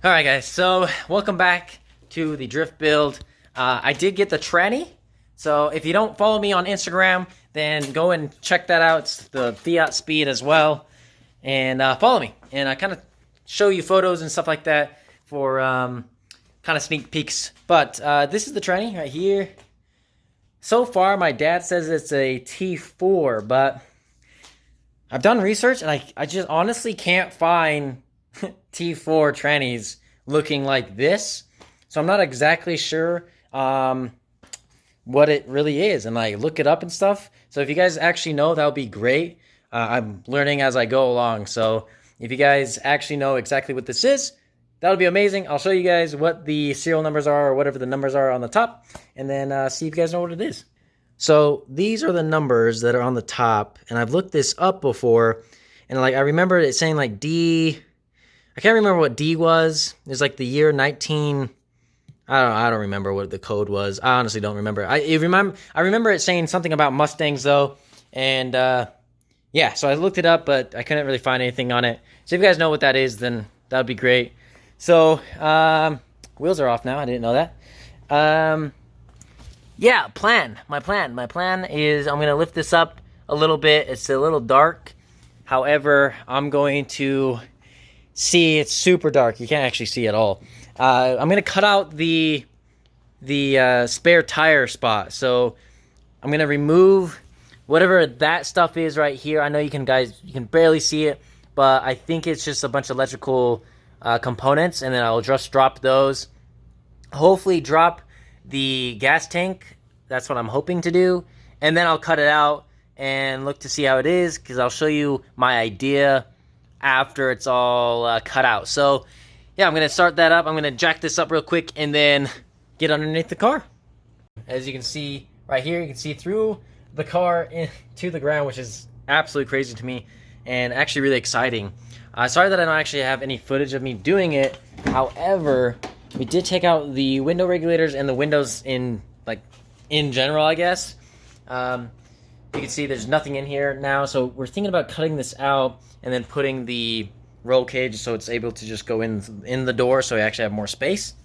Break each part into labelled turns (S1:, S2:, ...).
S1: Alright guys, so welcome back to the drift build. I did get the tranny, so if you don't follow me on Instagram, then go and check that out. It's the Fiat Speed as well. And follow me, and I kind of show you photos and stuff like that for kind of sneak peeks. But this is the tranny right here. So far, my dad says it's a T4, but I've done research, and I just honestly can't find T4 trannies looking like this, so I'm not exactly sure what it really is, and I look it up and stuff. So if you guys actually know, that would be great. I'm learning as I go along, so if you guys actually know exactly what this is, that would be amazing. I'll show you guys what the serial numbers are, or whatever the numbers are on the top, and then see if you guys know what it is. So these are the numbers that are on the top, and I've looked this up before, and like I remember it saying like D. I can't remember what D was. It was like the year 19. I don't remember what the code was. I honestly don't remember. I remember it saying something about Mustangs though, and yeah. So I looked it up, but I couldn't really find anything on it. So if you guys know what that is, then that would be great. So wheels are off now. I didn't know that. Yeah, My plan is I'm gonna lift this up a little bit. It's a little dark. However, I'm going to see, it's super dark. You can't actually see at all. I'm gonna cut out the spare tire spot. So I'm gonna remove whatever that stuff is right here. I know you can barely see it, but I think it's just a bunch of electrical components, and then I'll just drop those. Hopefully drop the gas tank. That's what I'm hoping to do, and then I'll cut it out and look to see how it is, because I'll show you my idea after it's all cut out. So yeah, I'm gonna start that up. I'm gonna jack this up real quick and then get underneath the car. As you can see right here, you can see through the car into the ground, which is absolutely crazy to me and actually really exciting. Sorry that I don't actually have any footage of me doing it. However, we did take out the window regulators and the windows in general, I guess. You can see there's nothing in here now, so we're thinking about cutting this out and then putting the roll cage so it's able to just go in the door, so we actually have more space.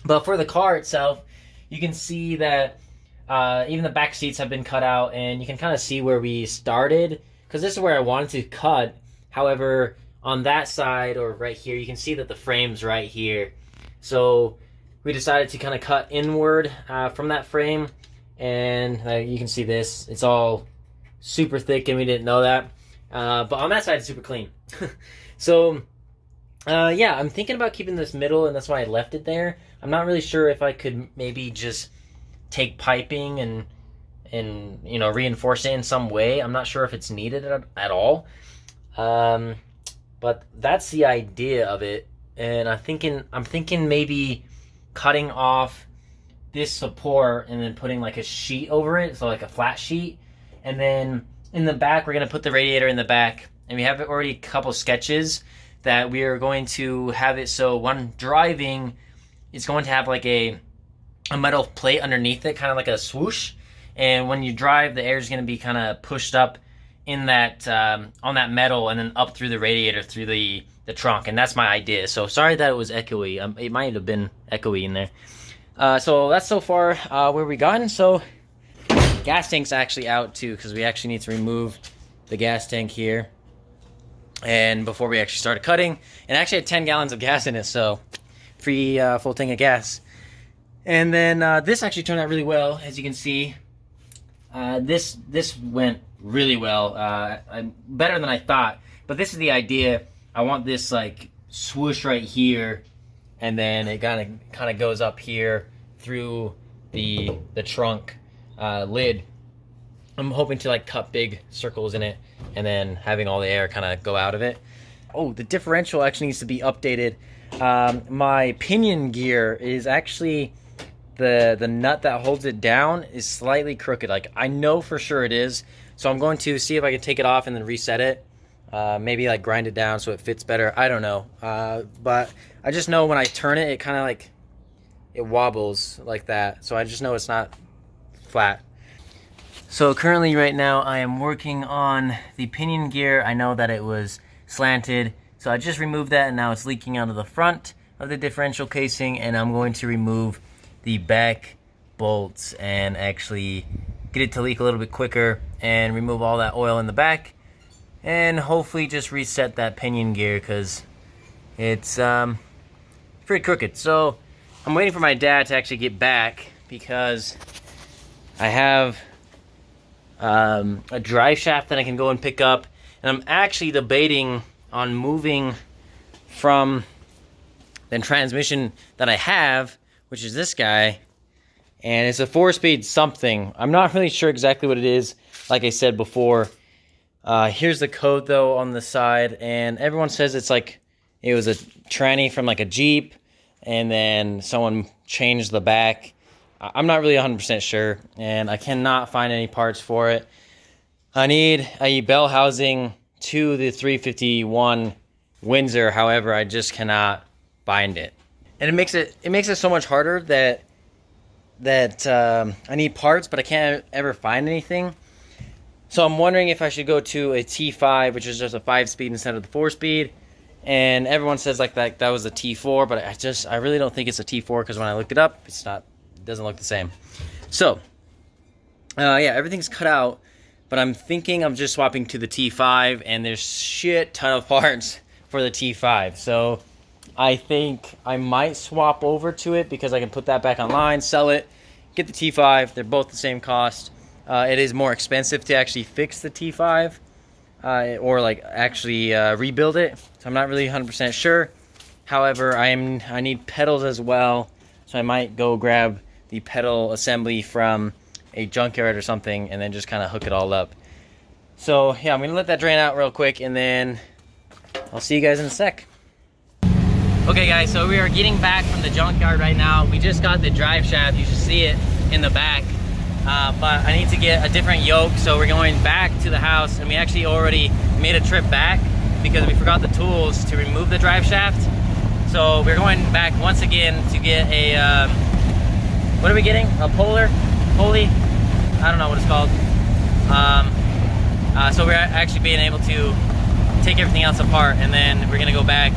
S1: But for the car itself, you can see that even the back seats have been cut out, and you can kind of see where we started, because this is where I wanted to cut. However, on that side, or right here, you can see that the frame's right here. So we decided to kind of cut inward from that frame, and you can see this. It's all super thick, and we didn't know that. But on that side, it's super clean. So, yeah, I'm thinking about keeping this middle, and that's why I left it there. I'm not really sure if I could maybe just take piping and reinforce it in some way. I'm not sure if it's needed at all. But that's the idea of it. And I'm thinking maybe cutting off this support and then putting like a sheet over it, so like a flat sheet. And then in the back, we're gonna put the radiator in the back, and we have already a couple sketches that we are going to have it so when driving, it's going to have like a metal plate underneath it, kind of like a swoosh. And when you drive, the air is going to be kind of pushed up in that on that metal, and then up through the radiator through the trunk. And that's my idea. So sorry that it was echoey. It might have been echoey in there. So that's so far where we gotten. So gas tank's actually out too, because we actually need to remove the gas tank here. And before we actually started cutting, and actually had 10 gallons of gas in it, so free full tank of gas. And then this actually turned out really well, as you can see. This went really well, better than I thought. But this is the idea. I want this like swoosh right here, and then it kind of goes up here through the trunk lid. I'm hoping to like cut big circles in it, and then having all the air kind of go out of it. Oh, the differential actually needs to be updated. My pinion gear is actually the nut that holds it down is slightly crooked. Like, I know for sure it is, so I'm going to see if I can take it off and then reset it. Maybe like grind it down so it fits better. I don't know. But I just know when I turn it, it kind of like it wobbles like that. So I just know it's not flat. So currently right now I am working on the pinion gear. I know that it was slanted, so I just removed that, and now it's leaking out of the front. of the differential casing, and I'm going to remove the back bolts and actually get it to leak a little bit quicker and remove all that oil in the back, and hopefully just reset that pinion gear because it's pretty crooked. So I'm waiting for my dad to actually get back because I have a drive shaft that I can go and pick up, and I'm actually debating on moving from the transmission that I have, which is this guy, and it's a 4-speed something. I'm not really sure exactly what it is, like I said before. Here's the code though on the side, and everyone says it's like it was a tranny from like a Jeep, and then someone changed the back. I'm not really 100% sure, and I cannot find any parts for it. I need a bell housing to the 351 Windsor, however, I just cannot find it. And it makes it so much harder that I need parts, but I can't ever find anything. So I'm wondering if I should go to a T5, which is just a 5-speed instead of the 4-speed. And everyone says like that was a T4, but I really don't think it's a T4 because when I looked it up, it doesn't look the same. So yeah, everything's cut out, but I'm thinking of just swapping to the T5, and there's shit ton of parts for the T5. So I think I might swap over to it because I can put that back online, sell it, get the T5. They're both the same cost. It is more expensive to actually fix the T5 or like actually rebuild it. So I'm not really 100% sure. However, I need pedals as well, so I might go grab the pedal assembly from a junkyard or something and then just kind of hook it all up. So yeah, I'm gonna let that drain out real quick, and then I'll see you guys in a sec. Okay guys, so we are getting back from the junkyard right now. We just got the drive shaft. You should see it in the back. But I need to get a different yoke, so we're going back to the house, and we actually already made a trip back because we forgot the tools to remove the drive shaft. So we're going back once again to get a, what are we getting? A pulley? I don't know what it's called. So we're actually being able to take everything else apart, and then we're gonna go back,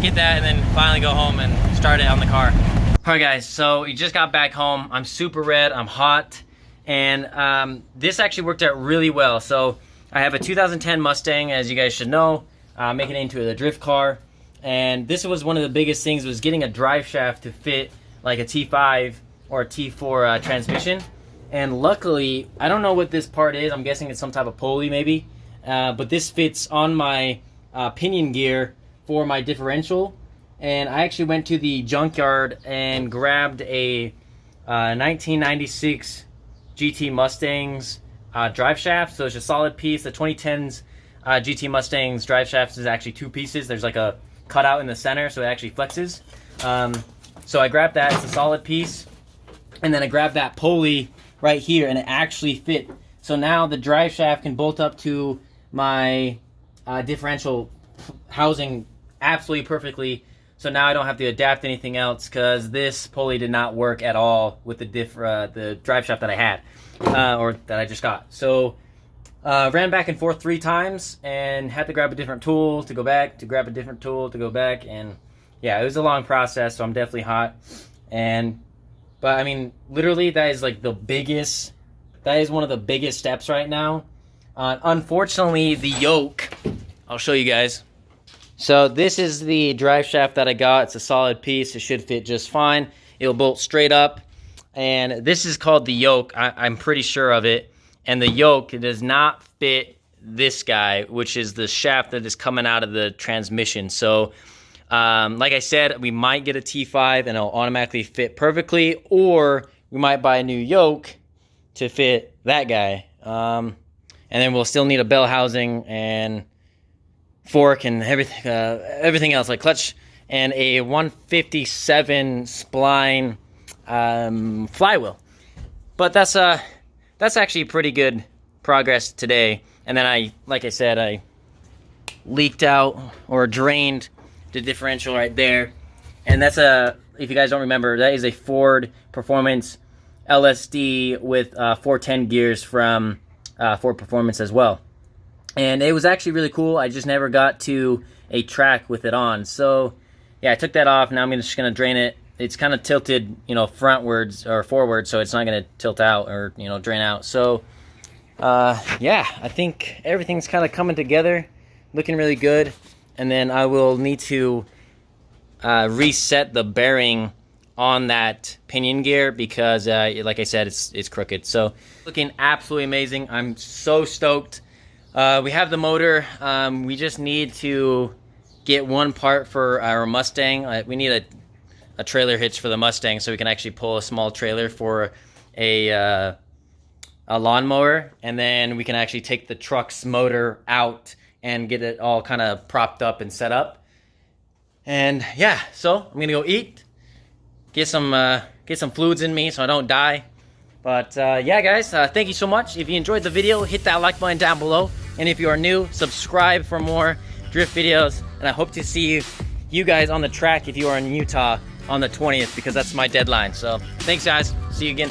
S1: get that, and then finally go home and start it on the car. All right guys, so we just got back home. I'm super red, I'm hot, and this actually worked out really well. So I have a 2010 Mustang, as you guys should know, making it into a drift car, and this was one of the biggest things, was getting a drive shaft to fit like a T5 or a T4 transmission. And luckily, I don't know what this part is. I'm guessing it's some type of pulley maybe, but this fits on my pinion gear for my differential. And I actually went to the junkyard and grabbed a 1996 GT Mustang's drive shaft. So it's a solid piece. The 2010's GT Mustang's drive shaft is actually 2 pieces. There's like a cutout in the center, so it actually flexes. So I grabbed that. It's a solid piece. And then I grabbed that pulley right here, and it actually fit. So now the drive shaft can bolt up to my differential housing absolutely perfectly. So now I don't have to adapt anything else, because this pulley did not work at all with the drive shaft that I had, or that I just got. So ran back and forth 3 times and had to grab a different tool to go back, to grab a different tool to go back, and yeah, it was a long process. So I'm definitely hot, but I mean, literally, that is like the biggest. That is one of the biggest steps right now. Unfortunately, the yoke. I'll show you guys. So this is the drive shaft that I got. It's a solid piece. It should fit just fine. It'll bolt straight up. And this is called the yoke. I'm pretty sure of it. And the yoke, it does not fit this guy, which is the shaft that is coming out of the transmission. So, like I said, we might get a T5 and it'll automatically fit perfectly, or we might buy a new yoke to fit that guy. And then we'll still need a bell housing and fork and everything else, like clutch and a 157 spline flywheel. But that's actually pretty good progress today. And then like I said, I leaked out or drained the differential right there. And that's if you guys don't remember, that is a Ford Performance LSD with 410 gears from Ford Performance as well. And it was actually really cool. I just never got to a track with it on. So yeah, I took that off. Now I'm just gonna drain it. It's kind of tilted, you know, frontwards or forward, so it's not gonna tilt out or, you know, drain out. So yeah, I think everything's kind of coming together, looking really good. And then I will need to reset the bearing on that pinion gear because like I said, it's crooked. So looking absolutely amazing. I'm so stoked. We have the motor. We just need to get one part for our Mustang. We need a trailer hitch for the Mustang so we can actually pull a small trailer for a lawnmower, and then we can actually take the truck's motor out and get it all kind of propped up and set up. And yeah, so I'm gonna go eat, get some fluids in me so I don't die. But yeah, guys, thank you so much. If you enjoyed the video, hit that like button down below, and if you are new, subscribe for more drift videos. And I hope to see you guys on the track if you are in Utah on the 20th, because that's my deadline. So thanks, guys. See you again.